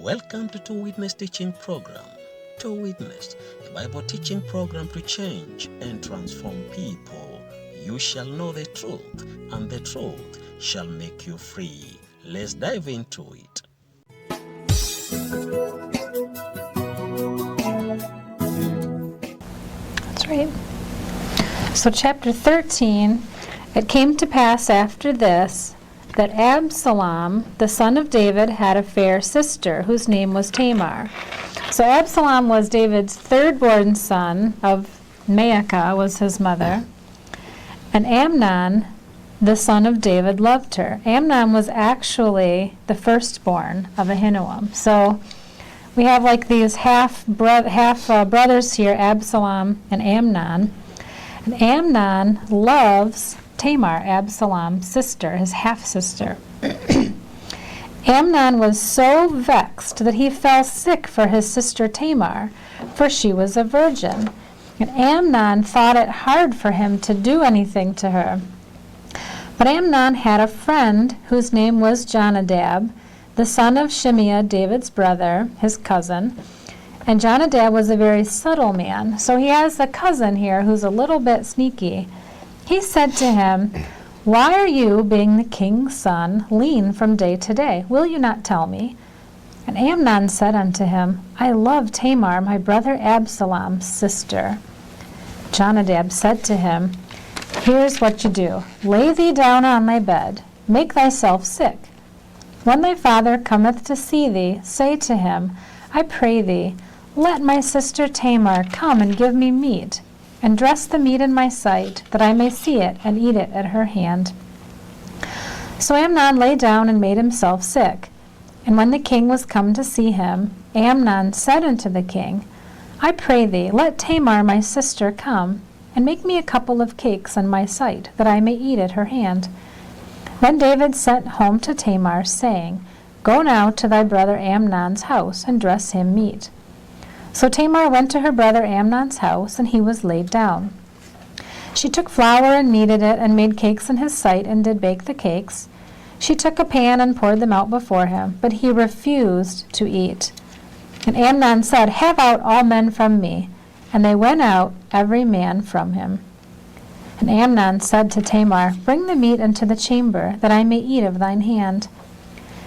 Welcome to Two Witness Teaching Program. Two Witness, a Bible teaching program to change and transform people. You shall know the truth, and the truth shall make you free. Let's dive into it. That's right. So chapter 13, it came to pass after this that Absalom, the son of David, had a fair sister whose name was Tamar. So Absalom was David's third-born son, of Maacah was his mother. And Amnon, the son of David, loved her. Amnon was actually the firstborn of Ahinoam. So we have like these half brothers here, Absalom and Amnon. And Amnon loves Tamar, Absalom's sister, his half-sister. Amnon was so vexed that he fell sick for his sister Tamar, for she was a virgin. And Amnon thought it hard for him to do anything to her. But Amnon had a friend whose name was Jonadab, the son of Shimeah, David's brother, his cousin. And Jonadab was a very subtle man. So he has a cousin here who's a little bit sneaky. He said to him, "Why are you, being the king's son, lean from day to day? Will you not tell me?" And Amnon said unto him, "I love Tamar, my brother Absalom's sister." Jonadab said to him, "Here's what you do. Lay thee down on thy bed. Make thyself sick. When thy father cometh to see thee, say to him, I pray thee, let my sister Tamar come and give me meat, and dress the meat in my sight, that I may see it and eat it at her hand." So Amnon lay down and made himself sick. And when the king was come to see him, Amnon said unto the king, "I pray thee, let Tamar my sister come, and make me a couple of cakes in my sight, that I may eat at her hand." Then David sent home to Tamar, saying, "Go now to thy brother Amnon's house, and dress him meat." So Tamar went to her brother Amnon's house, and he was laid down. She took flour and kneaded it, and made cakes in his sight, and did bake the cakes. She took a pan and poured them out before him, but he refused to eat. And Amnon said, "Have out all men from me." And they went out, every man from him. And Amnon said to Tamar, "Bring the meat into the chamber, that I may eat of thine hand."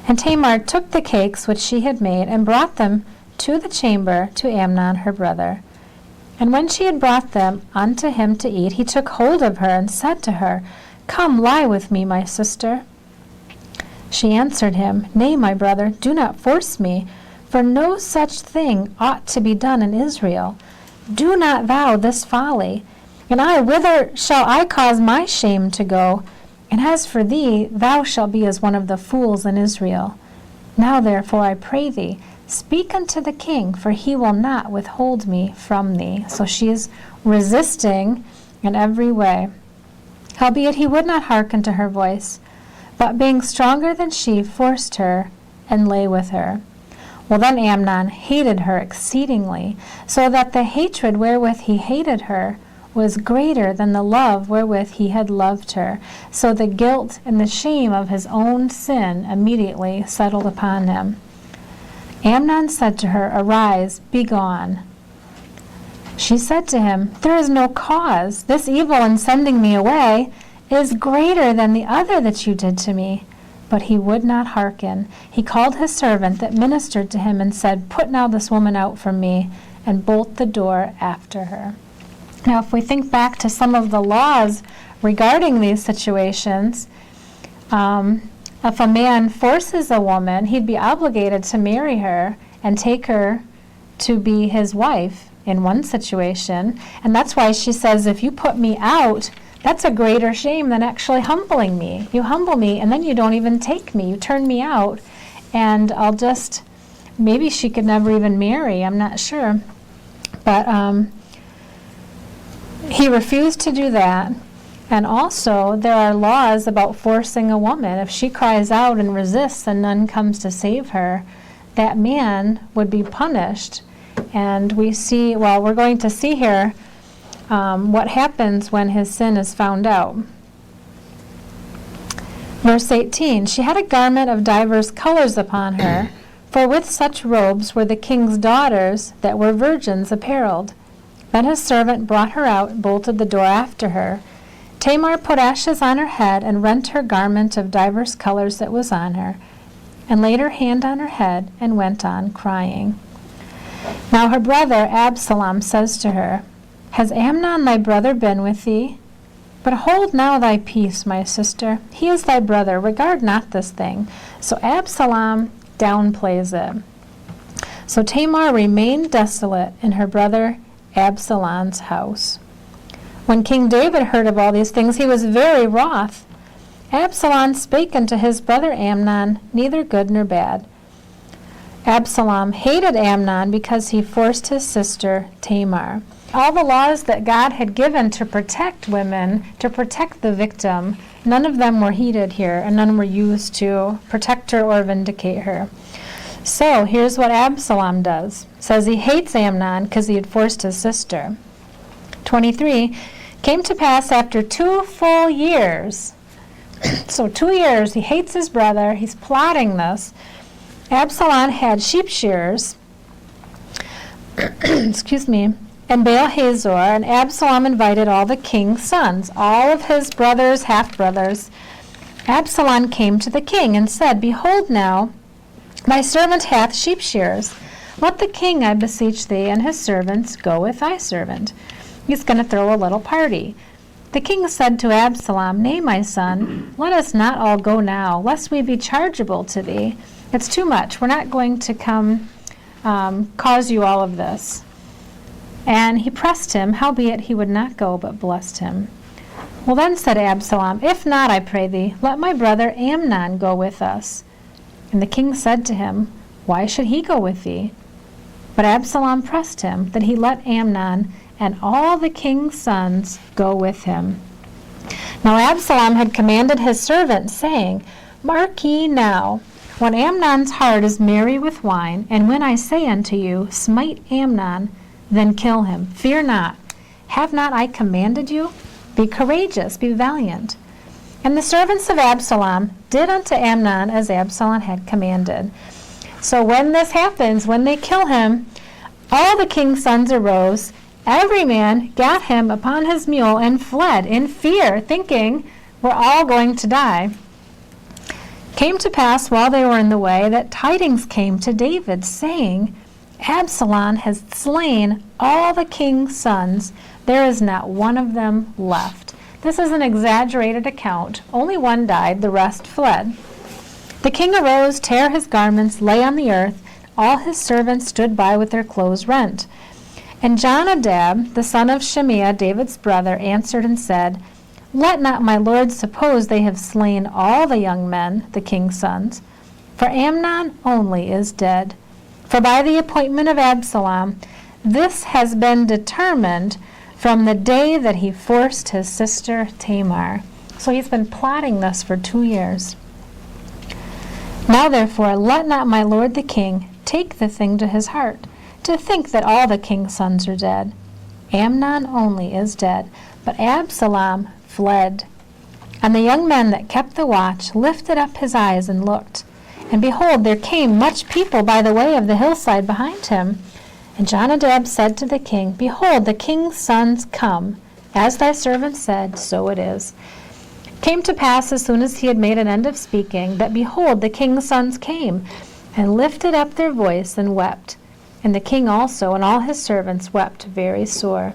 And Tamar took the cakes which she had made, and brought them to the chamber to Amnon her brother. And when she had brought them unto him to eat, he took hold of her, and said to her, "Come, lie with me, my sister." She answered him, "Nay, my brother, do not force me, for no such thing ought to be done in Israel. Do not thou this folly. And I, whither shall I cause my shame to go? And as for thee, thou shalt be as one of the fools in Israel. Now therefore I pray thee, speak unto the king, for he will not withhold me from thee." So she is resisting in every way. Howbeit he would not hearken to her voice, but being stronger than she, forced her, and lay with her. Well, then Amnon hated her exceedingly, so that the hatred wherewith he hated her was greater than the love wherewith he had loved her. So the guilt and the shame of his own sin immediately settled upon him. Amnon said to her, "Arise, be gone." She said to him, "There is no cause. This evil in sending me away is greater than the other that you did to me." But he would not hearken. He called his servant that ministered to him, and said, "Put now this woman out from me, and bolt the door after her." Now, if we think back to some of the laws regarding these situations, if a man forces a woman, he'd be obligated to marry her and take her to be his wife in one situation. And that's why she says, if you put me out, that's a greater shame than actually humbling me. You humble me, and then you don't even take me. You turn me out, and I'll just, maybe she could never even marry, I'm not sure. But he refused to do that. And also, there are laws about forcing a woman. If she cries out and resists and none comes to save her, that man would be punished. And we see, well, we're going to see here what happens when his sin is found out. Verse 18, she had a garment of divers colors upon her, For with such robes were the king's daughters that were virgins apparelled. Then his servant brought her out, and bolted the door after her. Tamar put ashes on her head, and rent her garment of divers colors that was on her, and laid her hand on her head, and went on crying. Now her brother Absalom says to her, Has Amnon thy brother been with thee? But hold now thy peace, my sister. He is thy brother. Regard not this thing. So Absalom downplays it. So Tamar remained desolate in her brother Absalom's house. When King David heard of all these things, he was very wroth. Absalom spake unto his brother Amnon, neither good nor bad. Absalom hated Amnon because he forced his sister Tamar. All the laws that God had given to protect women, to protect the victim, none of them were heeded here, and none were used to protect her or vindicate her. So here's what Absalom does. It says he hates Amnon because he had forced his sister. 23, came to pass after 2 full years. So 2 years, he hates his brother, he's plotting this. Absalom had sheep shearers, excuse me, and Baal Hazor, and Absalom invited all the king's sons, all of his brothers, half-brothers. Absalom came to the king and said, Behold now, my servant hath sheep shearers. Let the king, I beseech thee, and his servants go with thy servant. He's going to throw a little party. The king said to Absalom, Nay, my son, let us not all go now, lest we be chargeable to thee. It's too much. We're not going to come cause you all of this. And he pressed him, howbeit he would not go, but blessed him. Well then said Absalom, If not, I pray thee, let my brother Amnon go with us. And the king said to him, Why should he go with thee? But Absalom pressed him, that he let Amnon and all the king's sons go with him. Now Absalom had commanded his servants, saying, Mark ye now, when Amnon's heart is merry with wine, and when I say unto you, Smite Amnon, then kill him. Fear not. Have not I commanded you? Be courageous, be valiant. And the servants of Absalom did unto Amnon as Absalom had commanded. So when this happens, when they kill him, all the king's sons arose, every man gat him upon his mule and fled in fear, thinking, We're all going to die. Came to pass while they were in the way that tidings came to David, saying, Absalom has slain all the king's sons. There is not one of them left. This is an exaggerated account. Only one died, the rest fled. The king arose, tare his garments, lay on the earth. All his servants stood by with their clothes rent. And Jonadab, the son of Shimea, David's brother, answered and said, Let not my lord suppose they have slain all the young men, the king's sons, for Amnon only is dead. For by the appointment of Absalom, this has been determined from the day that he forced his sister Tamar. So he's been plotting this for 2 years. Now therefore, let not my lord the king take the thing to his heart, to think that all the king's sons are dead. Amnon only is dead, but Absalom fled. And the young men that kept the watch lifted up his eyes and looked. And behold, there came much people by the way of the hillside behind him. And Jonadab said to the king, Behold, the king's sons come. As thy servant said, so it is. Came to pass, as soon as he had made an end of speaking, that behold, the king's sons came, and lifted up their voice and wept. And the king also and all his servants wept very sore.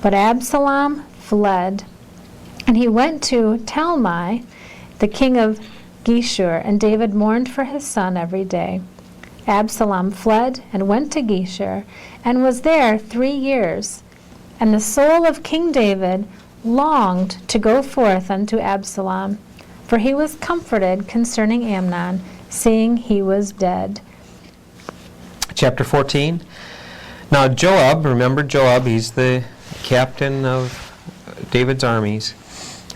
But Absalom fled, and he went to Talmai, the king of Geshur, and David mourned for his son every day. Absalom fled and went to Geshur, and was there 3 years. And the soul of King David longed to go forth unto Absalom, for he was comforted concerning Amnon, seeing he was dead. Chapter 14. Now Joab, remember Joab, he's the captain of David's armies,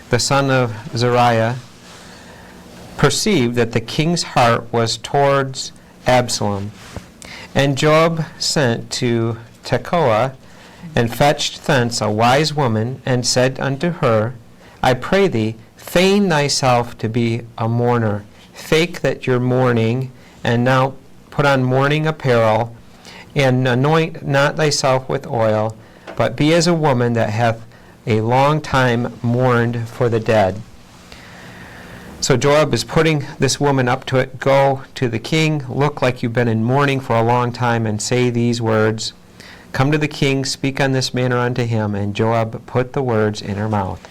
the son of Zeruiah, perceived that the king's heart was towards Absalom. And Joab sent to Tekoa, and fetched thence a wise woman, and said unto her, I pray thee, feign thyself to be a mourner. Fake that you're mourning, and now put on mourning apparel, and anoint not thyself with oil, but be as a woman that hath a long time mourned for the dead. So Joab is putting this woman up to it. Go to the king, look like you've been in mourning for a long time, and say these words. Come to the king, speak on this manner unto him. And Joab put the words in her mouth.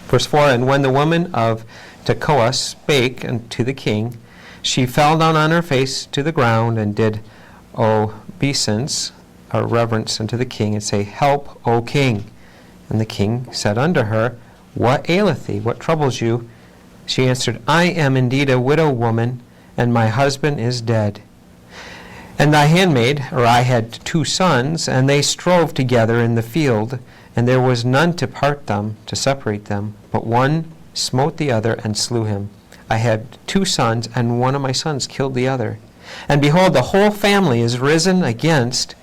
Verse 4, And when the woman of Tekoa spake unto the king, she fell down on her face to the ground, and did obeisance, or reverence unto the king, and say, Help, O king. And the king said unto her, What aileth thee? What troubles you? She answered, I am indeed a widow woman, and my husband is dead. And thy handmaid, or I had 2 sons, and they strove together in the field, and there was none to part them, to separate them, but one smote the other and slew him. I had 2 sons, and one of my sons killed the other. And behold, the whole family is risen against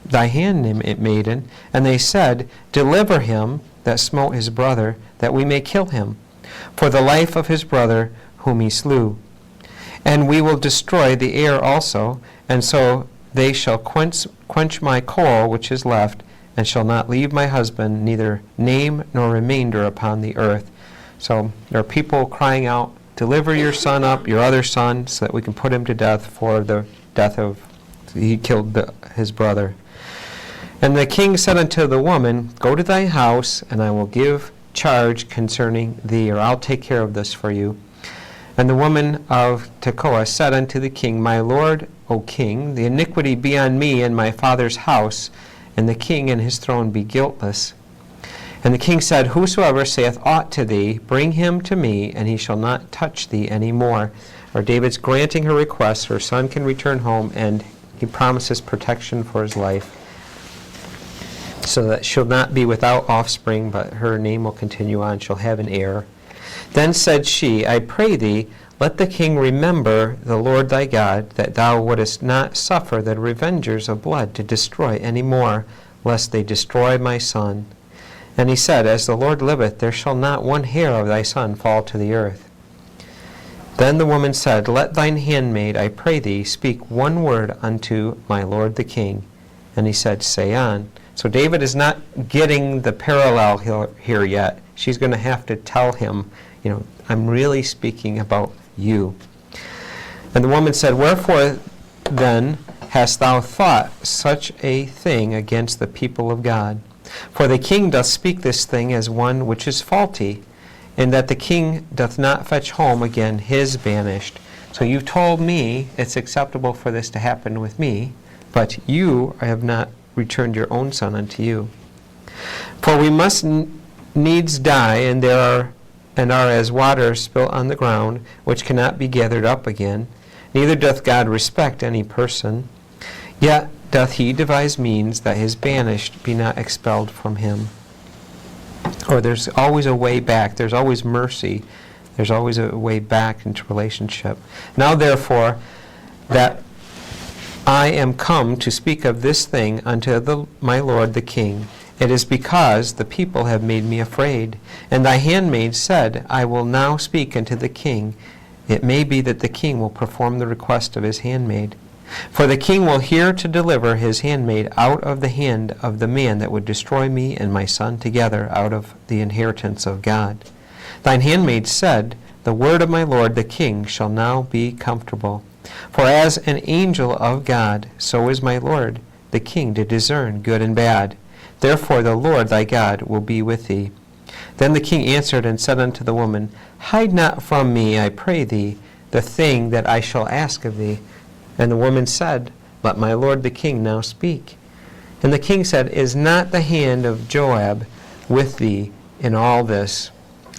thy handmaiden, and they said, Deliver him that smote his brother, that we may kill him, for the life of his brother whom he slew. And we will destroy the heir also, and so they shall quench my coal which is left, and shall not leave my husband neither name nor remainder upon the earth. So there are people crying out, Deliver your son up, your other son, so that we can put him to death for the death of, he killed his brother. And the king said unto the woman, Go to thy house, and I will give charge concerning thee, or I'll take care of this for you. And the woman of Tekoa said unto the king, My lord, O king, the iniquity be on me and my father's house, and the king and his throne be guiltless. And the king said, Whosoever saith aught to thee, bring him to me, and he shall not touch thee any more. Or David's granting her request, her son can return home, and he promises protection for his life, so that she'll not be without offspring, but her name will continue on. She'll have an heir. Then said she, I pray thee, let the king remember the Lord thy God, that thou wouldest not suffer the revengers of blood to destroy any more, lest they destroy my son. And he said, As the Lord liveth, there shall not one hair of thy son fall to the earth. Then the woman said, Let thine handmaid, I pray thee, speak one word unto my lord the king. And he said, Say on. So David is not getting the parallel here yet. She's going to have to tell him, I'm really speaking about you. And the woman said, Wherefore then hast thou thought such a thing against the people of God? For the king doth speak this thing as one which is faulty, in that the king doth not fetch home again his banished. So you told me it's acceptable for this to happen with me, but you have not returned your own son unto you. For we must needs die, and are as water spilt on the ground, which cannot be gathered up again. Neither doth God respect any person, yet doth he devise means that his banished be not expelled from him. Or there's always a way back. There's always mercy. There's always a way back into relationship. Now therefore, that I am come to speak of this thing unto my lord the king, it is because the people have made me afraid. And thy handmaid said, I will now speak unto the king. It may be that the king will perform the request of his handmaid. For the king will hear to deliver his handmaid out of the hand of the man that would destroy me and my son together out of the inheritance of God. Thine handmaid said, The word of my lord the king shall now be comfortable. For as an angel of God, so is my lord the king to discern good and bad. Therefore the Lord thy God will be with thee. Then the king answered and said unto the woman, Hide not from me, I pray thee, the thing that I shall ask of thee. And the woman said, Let my lord the king now speak. And the king said, Is not the hand of Joab with thee in all this?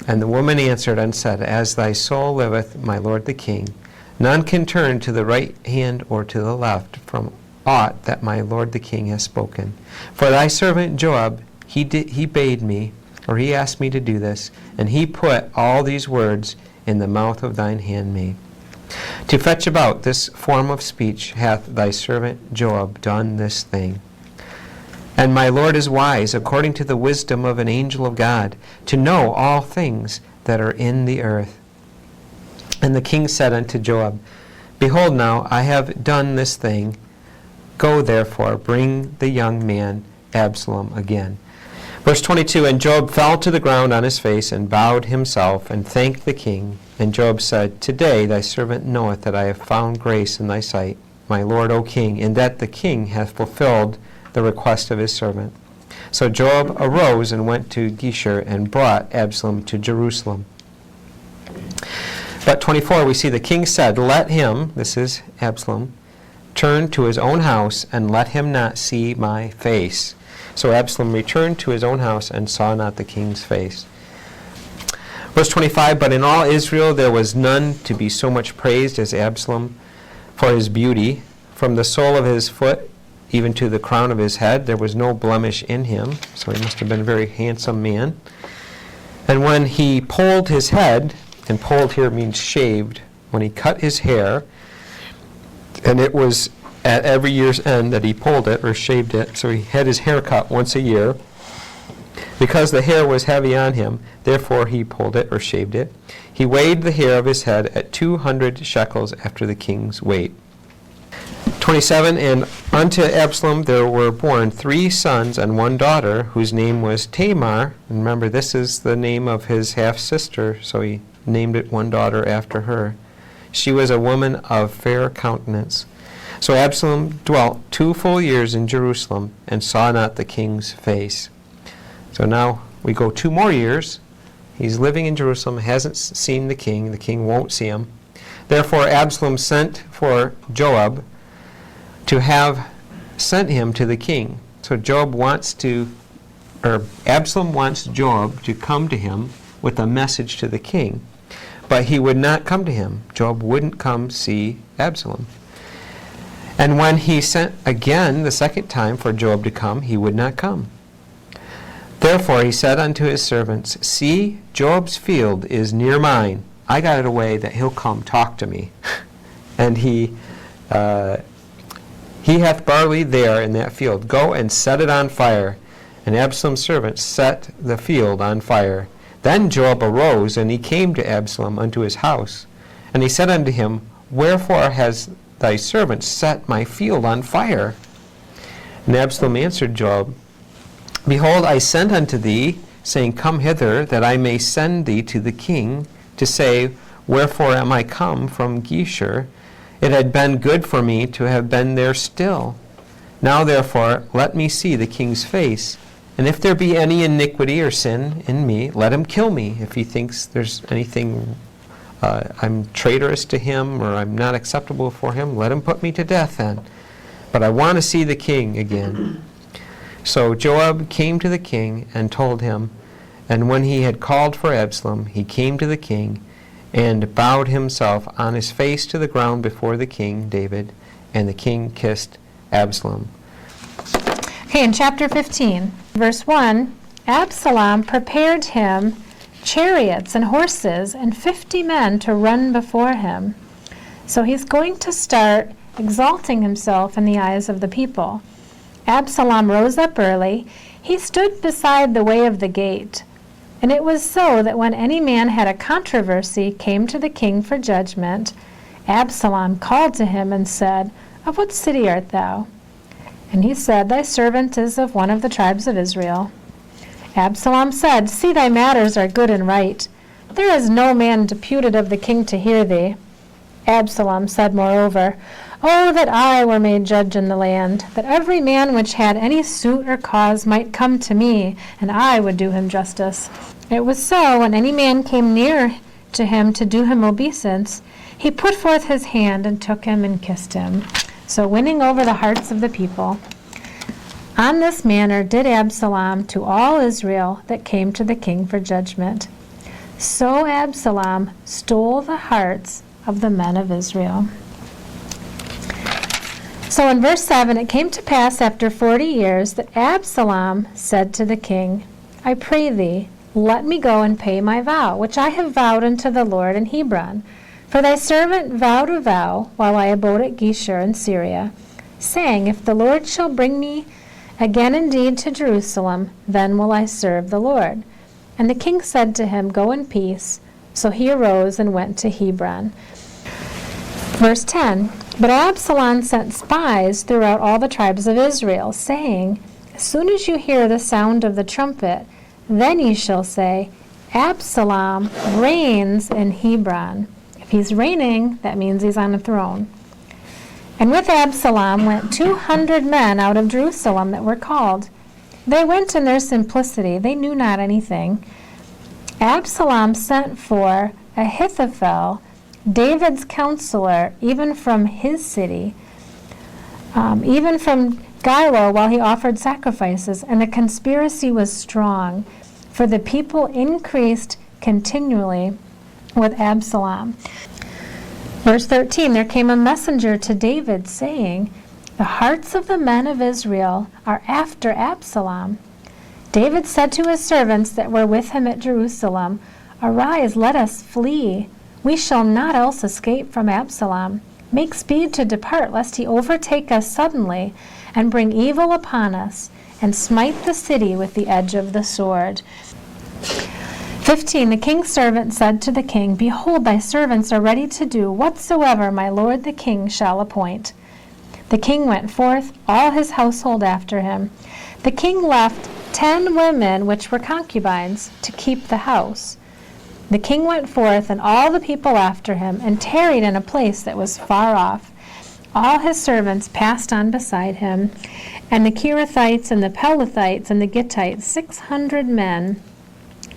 And the woman answered and said, As thy soul liveth, my lord the king, none can turn to the right hand or to the left from aught that my lord the king has spoken. For thy servant Joab, he bade me, or he asked me to do this, and he put all these words in the mouth of thine handmaid. To fetch about this form of speech hath thy servant Joab done this thing. And my Lord is wise, according to the wisdom of an angel of God, to know all things that are in the earth. And the king said unto Joab, Behold now, I have done this thing. Go therefore, bring the young man Absalom again. Verse 22, And Joab fell to the ground on his face, and bowed himself, and thanked the king. And Joab said, Today thy servant knoweth that I have found grace in thy sight, my lord, O king, in that the king hath fulfilled the request of his servant. So Joab arose and went to Geshur, and brought Absalom to Jerusalem. But 24, we see the king said, Let him, this is Absalom, turn to his own house, and let him not see my face. So Absalom returned to his own house, and saw not the king's face. Verse 25, But in all Israel there was none to be so much praised as Absalom for his beauty. From the sole of his foot even to the crown of his head, there was no blemish in him. So he must have been a very handsome man. And when he polled his head, and polled here means shaved, when he cut his hair, and it was at every year's end that he pulled it or shaved it, so he had his hair cut once a year. Because the hair was heavy on him, therefore he pulled it or shaved it. He weighed the hair of his head at 200 shekels after the king's weight. 27, And unto Absalom there were born 3 sons and 1 daughter, whose name was Tamar. And remember, this is the name of his half-sister, so he named it one daughter after her. She was a woman of fair countenance. So Absalom dwelt 2 full years in Jerusalem, and saw not the king's face. So now we go 2 more years. He's living in Jerusalem, hasn't seen the king won't see him. Therefore Absalom sent for Joab to have sent him to the king. So Absalom wants Joab to come to him with a message to the king. But he would not come to him. Joab wouldn't come see Absalom. And when he sent again the second time for Joab to come, he would not come. Therefore he said unto his servants, See, Joab's field is near mine. I got it away that he'll come talk to me. And he hath barley there in that field. Go and set it on fire. And Absalom's servants set the field on fire. Then Joab arose, and he came to Absalom unto his house. And he said unto him, Wherefore has thy servant set my field on fire? And Absalom answered Joab, Behold, I sent unto thee, saying, Come hither, that I may send thee to the king, to say, Wherefore am I come from Geshur? It had been good for me to have been there still. Now therefore let me see the king's face, and if there be any iniquity or sin in me, let him kill me. If he thinks there's anything I'm traitorous to him, or I'm not acceptable for him, let him put me to death then. But I want to see the king again. So Joab came to the king and told him, and when he had called for Absalom, he came to the king and bowed himself on his face to the ground before the king, David, and the king kissed Absalom. Okay, in chapter 15, verse 1, Absalom prepared him chariots and horses and 50 men to run before him. So he's going to start exalting himself in the eyes of the people. Absalom rose up early. He stood beside the way of the gate. And it was so that when any man had a controversy came to the king for judgment, Absalom called to him and said, Of what city art thou? And he said, Thy servant is of one of the tribes of Israel. Absalom said, See, thy matters are good and right. There is no man deputed of the king to hear thee. Absalom said moreover, Oh, that I were made judge in the land, that every man which had any suit or cause might come to me, and I would do him justice. It was so, when any man came near to him to do him obeisance, he put forth his hand and took him and kissed him, so winning over the hearts of the people. On this manner did Absalom to all Israel that came to the king for judgment. So Absalom stole the hearts of the men of Israel. So in verse 7, it came to pass after 40 years that Absalom said to the king, I pray thee, let me go and pay my vow, which I have vowed unto the Lord in Hebron. For thy servant vowed a vow while I abode at Geshur in Syria, saying, If the Lord shall bring me again indeed to Jerusalem, then will I serve the Lord. And the king said to him, Go in peace. So he arose and went to Hebron. Verse 10, But Absalom sent spies throughout all the tribes of Israel, saying, As soon as you hear the sound of the trumpet, then ye shall say, Absalom reigns in Hebron. If he's reigning, that means he's on a throne. And with Absalom went 200 men out of Jerusalem that were called. They went in their simplicity. They knew not anything. Absalom sent for Ahithophel, David's counselor, even from his city, even from Gilo, while he offered sacrifices, and the conspiracy was strong, for the people increased continually with Absalom. Verse 13, there came a messenger to David, saying, The hearts of the men of Israel are after Absalom. David said to his servants that were with him at Jerusalem, Arise, let us flee. We shall not else escape from Absalom. Make speed to depart, lest he overtake us suddenly, and bring evil upon us, and smite the city with the edge of the sword. 15, the king's servant said to the king, Behold, thy servants are ready to do whatsoever my lord the king shall appoint. The king went forth, all his household after him. The king left 10 women which were concubines to keep the house. The king went forth, and all the people after him, and tarried in a place that was far off. All his servants passed on beside him, and the Kerethites and the Pelethites and the Gittites, 600 men,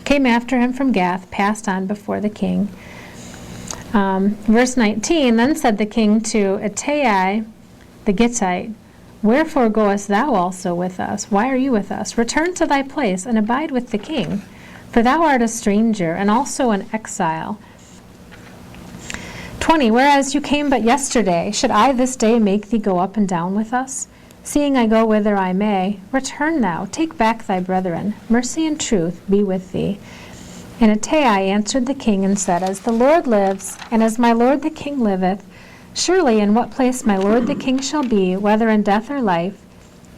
came after him from Gath, passed on before the king. Verse 19, Then said the king to Ittai the Gittite, Wherefore goest thou also with us? Why are you with us? Return to thy place, and abide with the king. For thou art a stranger, and also an exile. 20, Whereas you came but yesterday, should I this day make thee go up and down with us? Seeing I go whither I may, return thou, take back thy brethren. Mercy and truth be with thee. And Ittai answered the king and said, As the Lord lives, and as my lord the king liveth, surely in what place my lord the king shall be, whether in death or life,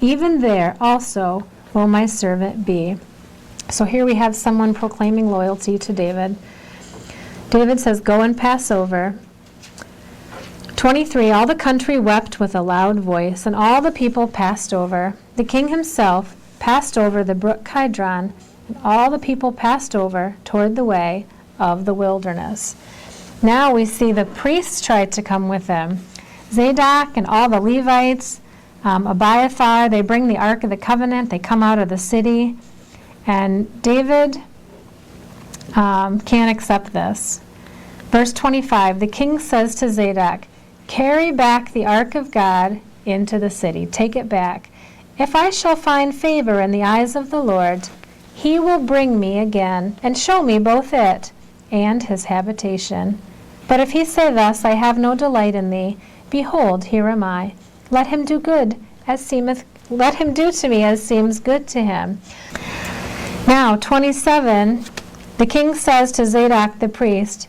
even there also will my servant be. So here we have someone proclaiming loyalty to David. David says, Go and pass over. 23, All the country wept with a loud voice, and all the people passed over. The king himself passed over the brook Kidron, and all the people passed over toward the way of the wilderness. Now we see the priests tried to come with them. Zadok and all the Levites, Abiathar, they bring the Ark of the Covenant, they come out of the city. And David can't accept this. Verse 25, the king says to Zadok, Carry back the ark of God into the city. Take it back. If I shall find favor in the eyes of the Lord, he will bring me again and show me both it and his habitation. But if he say thus, I have no delight in thee, behold, here am I. Let him do to me as seems good to him. Now, 27, the king says to Zadok the priest,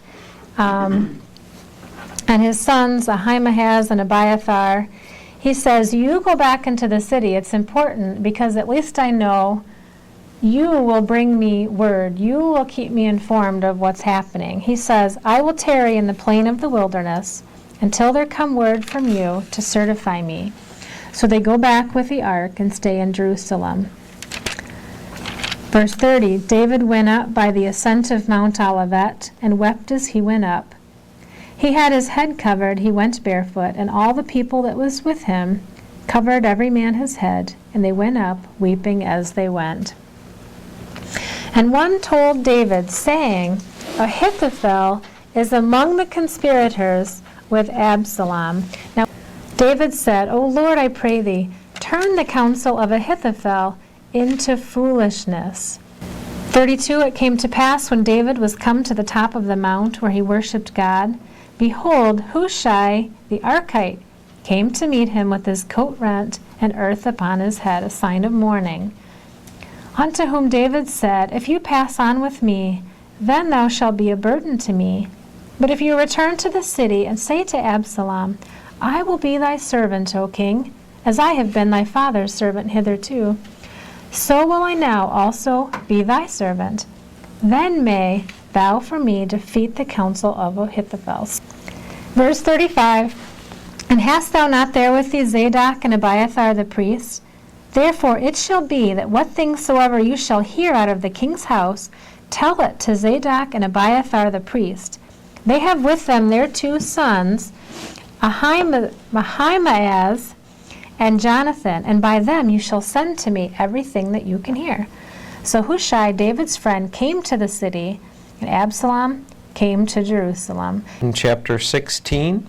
and his sons, Ahimaaz and Abiathar, he says, You go back into the city. It's important because at least I know you will bring me word. You will keep me informed of what's happening. He says, I will tarry in the plain of the wilderness until there come word from you to certify me. So they go back with the ark and stay in Jerusalem. Verse 30, David went up by the ascent of Mount Olivet and wept as he went up. He had his head covered, he went barefoot, and all the people that was with him covered every man his head, and they went up, weeping as they went. And one told David, saying, Ahithophel is among the conspirators with Absalom. Now David said, O Lord, I pray thee, turn the counsel of Ahithophel into foolishness. 32, it came to pass when David was come to the top of the mount where he worshipped God, behold, Hushai the Archite came to meet him with his coat rent and earth upon his head, a sign of mourning. Unto whom David said, If you pass on with me, then thou shalt be a burden to me. But if you return to the city and say to Absalom, I will be thy servant, O king, as I have been thy father's servant hitherto, so will I now also be thy servant. Then may thou for me defeat the counsel of Ahithophel. Verse 35, And hast thou not there with thee Zadok and Abiathar the priests? Therefore it shall be that what things soever you shall hear out of the king's house, tell it to Zadok and Abiathar the priest. They have with them their 2 sons, Ahimaaz and Jonathan, and by them you shall send to me everything that you can hear. So Hushai, David's friend, came to the city, and Absalom came to Jerusalem. In chapter 16,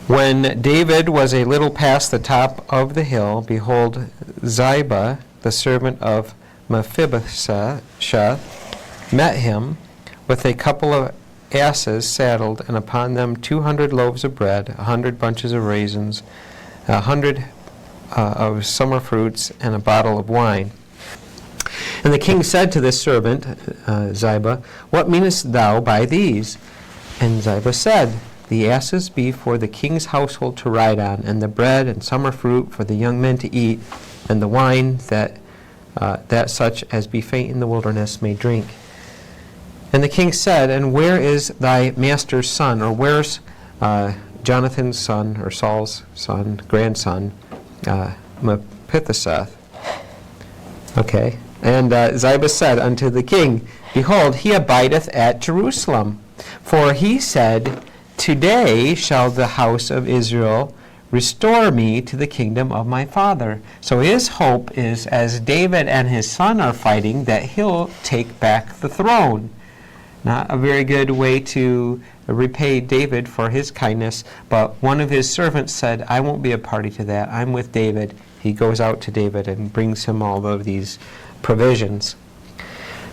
when David was a little past the top of the hill, behold, Ziba, the servant of Mephibosheth, met him with a couple of asses saddled, and upon them 200 loaves of bread, 100 bunches of raisins, 100 of summer fruits, and a bottle of wine. And the king said to this servant, Ziba, What meanest thou by these? And Ziba said, The asses be for the king's household to ride on, and the bread and summer fruit for the young men to eat, and the wine that such as be faint in the wilderness may drink. And the king said, And where is thy master's son, or where's Jonathan's son, or Saul's son, grandson, Mephibosheth? Okay. And Ziba said unto the king, Behold, he abideth at Jerusalem. For he said, Today shall the house of Israel restore me to the kingdom of my father. So his hope is, as David and his son are fighting, that he'll take back the throne. Not a very good way to repay David for his kindness, but one of his servants said, I won't be a party to that. I'm with David. He goes out to David and brings him all of these provisions.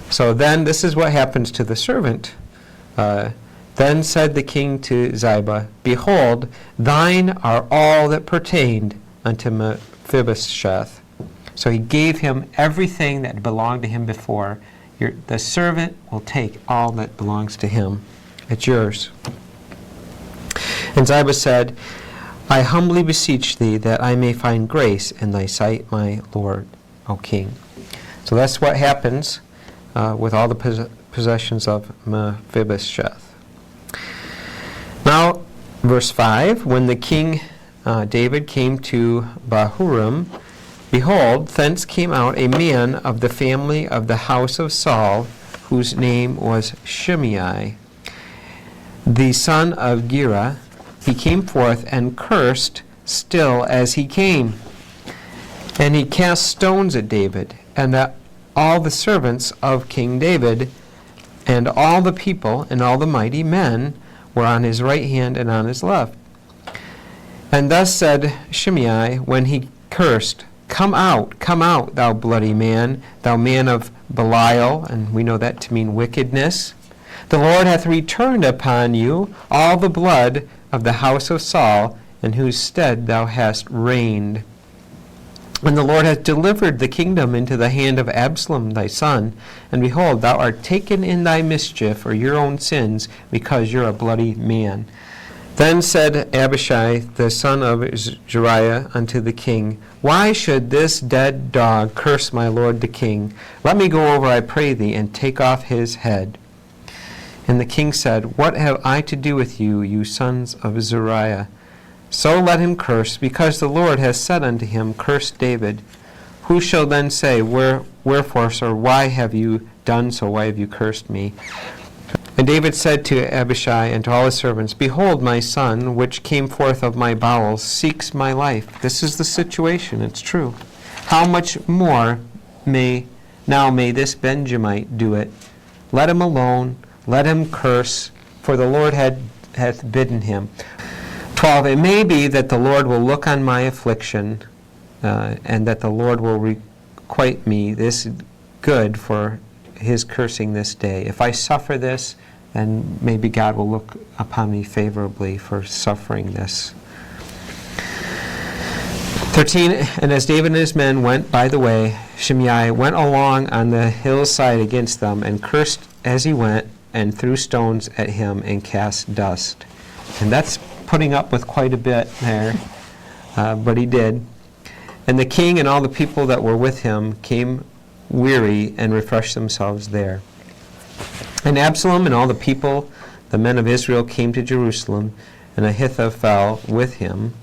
So then this is what happens to the servant. Then said the king to Ziba, Behold, thine are all that pertained unto Mephibosheth. So he gave him everything that belonged to him before. The servant will take all that belongs to him. It's yours. And Ziba said, I humbly beseech thee that I may find grace in thy sight, my lord, O king. So that's what happens with all the possessions of Mephibosheth. Now, verse 5, when the king David came to Bahurim, behold, thence came out a man of the family of the house of Saul, whose name was Shimei, the son of Gera. He came forth and cursed still as he came. And he cast stones at David, and at all the servants of King David, and all the people and all the mighty men were on his right hand and on his left. And thus said Shimei when he cursed, Come out, thou bloody man, thou man of Belial, and we know that to mean wickedness. The Lord hath returned upon you all the blood of the house of Saul, in whose stead thou hast reigned. And the Lord hath delivered the kingdom into the hand of Absalom thy son, and behold, thou art taken in thy mischief, or your own sins, because you're a bloody man. Then said Abishai the son of Zeruiah unto the king, Why should this dead dog curse my lord the king? Let me go over, I pray thee, and take off his head. And the king said, What have I to do with you, you sons of Zeruiah? So let him curse, because the Lord has said unto him, Curse David. Who shall then say, Wherefore, sir, why have you done so? Why have you cursed me? And David said to Abishai and to all his servants, Behold, my son, which came forth of my bowels, seeks my life. This is the situation, it's true. How much more may this Benjamite do it? Let him alone, let him curse, for the Lord hath bidden him. 12, it may be that the Lord will look on my affliction, and that the Lord will requite me this good for his cursing this day. If I suffer this, then maybe God will look upon me favorably for suffering this. 13, and as David and his men went by the way, Shimei went along on the hillside against them, and cursed as he went, and threw stones at him, and cast dust. And that's putting up with quite a bit there, but he did. And the king and all the people that were with him came weary and refreshed themselves there. And Absalom and all the people the men of Israel came to Jerusalem, and Ahithophel with him.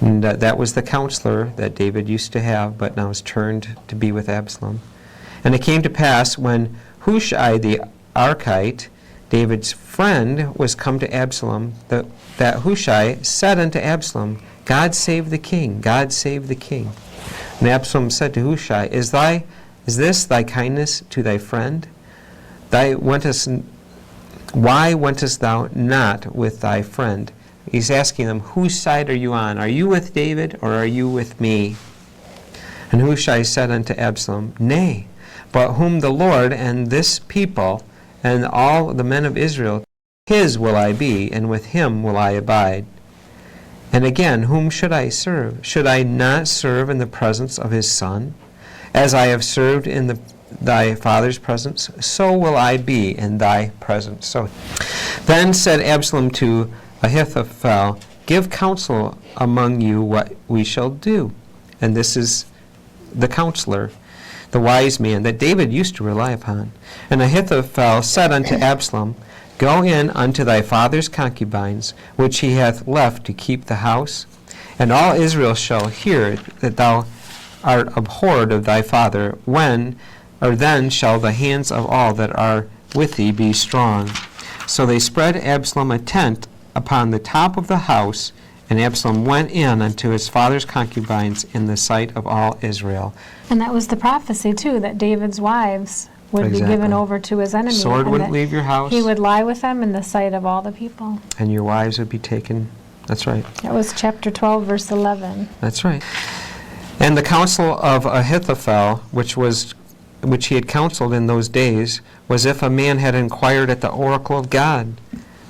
And that was the counselor that David used to have, but now is turned to be with Absalom. And it came to pass, when Hushai the Archite, David's friend, was come to Absalom, that Hushai said unto Absalom, God save the king, God save the king. And Absalom said to Hushai, Is this thy kindness to thy friend? Why wentest thou not with thy friend? He's asking them, whose side are you on? Are you with David, or are you with me? And Hushai said unto Absalom, Nay, but whom the Lord and this people and all the men of Israel, his will I be, and with him will I abide. And again, whom should I serve? Should I not serve in the presence of his son? As I have served in thy father's presence, so will I be in thy presence. So then said Absalom to Ahithophel, Give counsel among you what we shall do. And this is the counselor, the wise man that David used to rely upon. And Ahithophel said unto Absalom, Go in unto thy father's concubines, which he hath left to keep the house, and all Israel shall hear that thou art abhorred of thy father, then shall the hands of all that are with thee be strong. So they spread Absalom a tent upon the top of the house, and Absalom went in unto his father's concubines in the sight of all Israel. And that was the prophecy, too, that David's wives would be given over to his enemy. Sword wouldn't leave your house. He would lie with them in the sight of all the people. And your wives would be taken. That's right. That was chapter 12, verse 11. That's right. And the counsel of Ahithophel, which he had counseled in those days, was if a man had inquired at the oracle of God.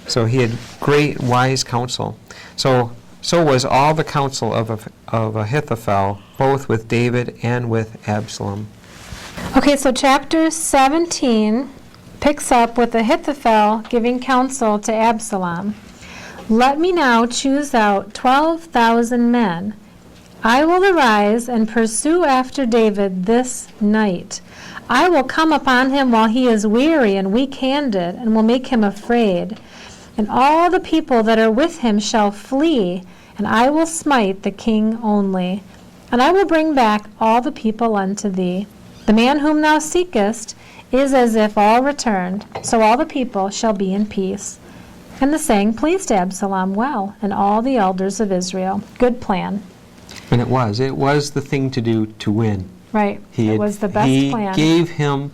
So he had great wise counsel. So was all the counsel of Ahithophel, both with David and with Absalom. Okay, so chapter 17 picks up with Ahithophel giving counsel to Absalom. Let me now choose out 12,000 men. I will arise and pursue after David this night. I will come upon him while he is weary and weak-handed, and will make him afraid. And all the people that are with him shall flee, and I will smite the king only. And I will bring back all the people unto thee. The man whom thou seekest is as if all returned, so all the people shall be in peace. And the saying pleased Absalom well, and all the elders of Israel. Good plan. And it was the thing to do to win. Right. It was the best plan. He gave him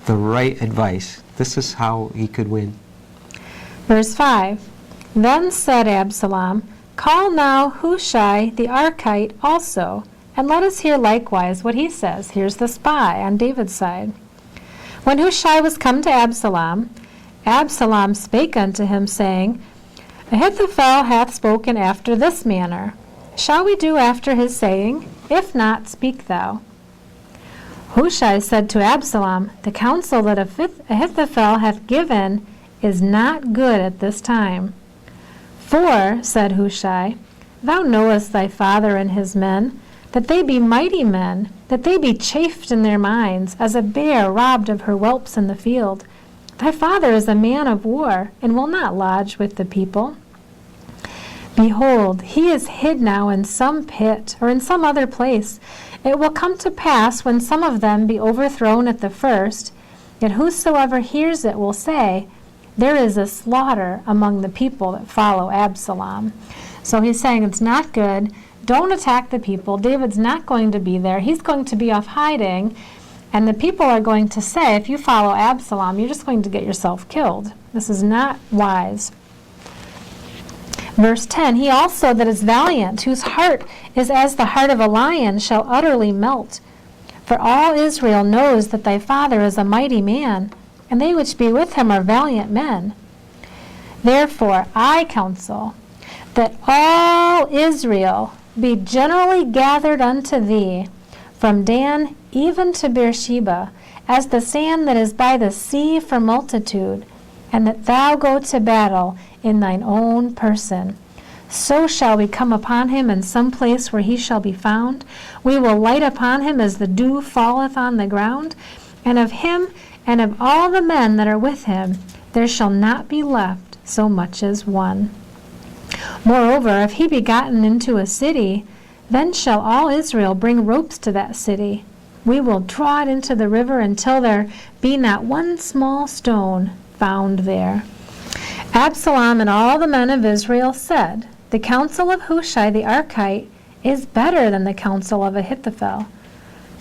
the right advice. This is how he could win. Verse 5. Then said Absalom, Call now Hushai the Archite also, and let us hear likewise what he says. Here's the spy on David's side. When Hushai was come to Absalom, Absalom spake unto him, saying, Ahithophel hath spoken after this manner. Shall we do after his saying? If not, speak thou. Hushai said to Absalom, The counsel that Ahithophel hath given is not good at this time. For, said Hushai, thou knowest thy father and his men, that they be mighty men, that they be chafed in their minds, as a bear robbed of her whelps in the field. Thy father is a man of war, and will not lodge with the people. Behold, he is hid now in some pit, or in some other place. It will come to pass, when some of them be overthrown at the first, that whosoever hears it will say, There is a slaughter among the people that follow Absalom. So he's saying it's not good. Don't attack the people. David's not going to be there. He's going to be off hiding. And the people are going to say, if you follow Absalom, you're just going to get yourself killed. This is not wise. Verse 10, He also that is valiant, whose heart is as the heart of a lion, shall utterly melt. For all Israel knows that thy father is a mighty man, and they which be with him are valiant men. Therefore I counsel that all Israel be generally gathered unto thee, from Dan even to Beersheba, as the sand that is by the sea for multitude, and that thou go to battle in thine own person. So shall we come upon him in some place where he shall be found. We will light upon him as the dew falleth on the ground, and of him and of all the men that are with him there shall not be left so much as one. Moreover, if he be gotten into a city, then shall all Israel bring ropes to that city. We will draw it into the river until there be not one small stone found there. Absalom and all the men of Israel said, The counsel of Hushai the Archite is better than the counsel of Ahithophel.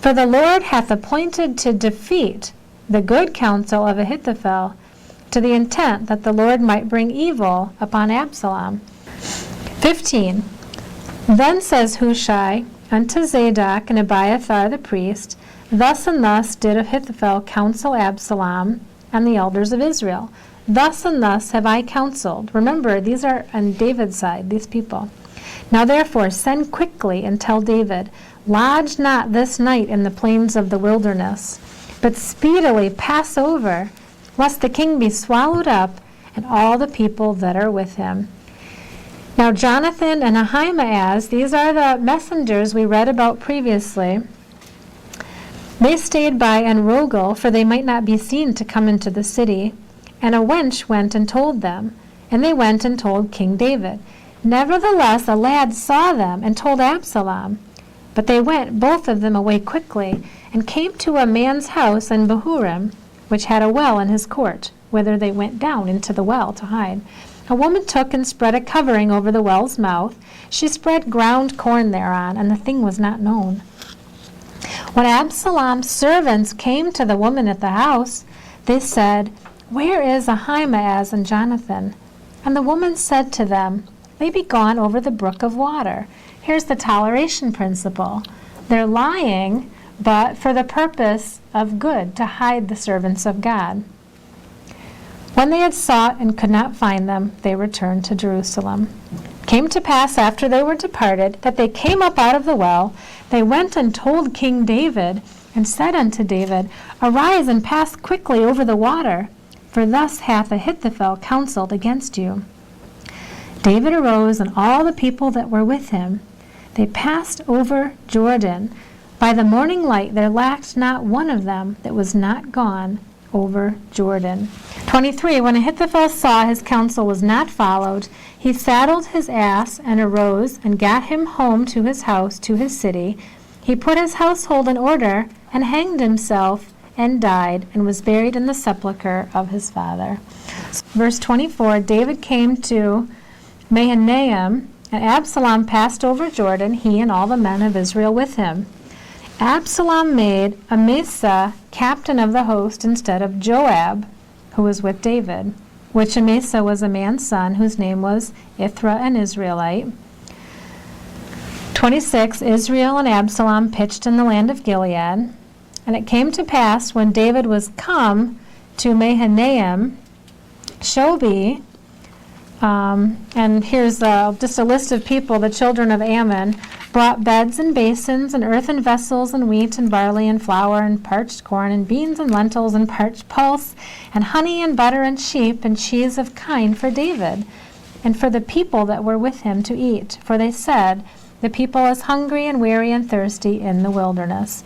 For the Lord hath appointed to defeat the good counsel of Ahithophel, to the intent that the Lord might bring evil upon Absalom. 15. Then says Hushai unto Zadok and Abiathar the priest, Thus and thus did Ahithophel counsel Absalom and the elders of Israel. Thus and thus have I counseled. Remember, these are on David's side, these people. Now therefore send quickly and tell David, Lodge not this night in the plains of the wilderness, but speedily pass over, lest the king be swallowed up, and all the people that are with him. Now Jonathan and Ahimaaz, these are the messengers we read about previously. They stayed by En-Rogel, for they might not be seen to come into the city. And a wench went and told them, and they went and told King David. Nevertheless, a lad saw them and told Absalom. But they went, both of them, away quickly, and came to a man's house in Bahurim, which had a well in his court, whither they went down into the well to hide. A woman took and spread a covering over the well's mouth. She spread ground corn thereon, and the thing was not known. When Absalom's servants came to the woman at the house, they said, Where is Ahimaaz and Jonathan? And the woman said to them, They be gone over the brook of water. Here's the toleration principle. They're lying, but for the purpose of good, to hide the servants of God. When they had sought and could not find them, they returned to Jerusalem. Came to pass after they were departed, that they came up out of the well. They went and told King David, and said unto David, Arise and pass quickly over the water, for thus hath Ahithophel counseled against you. David arose, and all the people that were with him. They passed over Jordan. By the morning light there lacked not one of them that was not gone over Jordan. 23. When Ahithophel saw his counsel was not followed, he saddled his ass and arose and got him home to his house, to his city. He put his household in order and hanged himself and died and was buried in the sepulchre of his father. Verse 24, David came to Mahanaim, and Absalom passed over Jordan, he and all the men of Israel with him. Absalom made Amasa captain of the host instead of Joab, who was with David, which Amasa was a man's son, whose name was Ithra, an Israelite. 26, Israel and Absalom pitched in the land of Gilead. And it came to pass, when David was come to Mahanaim, Shobi, and here's just a list of people, the children of Ammon, brought beds and basins and earthen vessels and wheat and barley and flour and parched corn and beans and lentils and parched pulse and honey and butter and sheep and cheese of kine for David and for the people that were with him to eat. For they said, The people is hungry and weary and thirsty in the wilderness.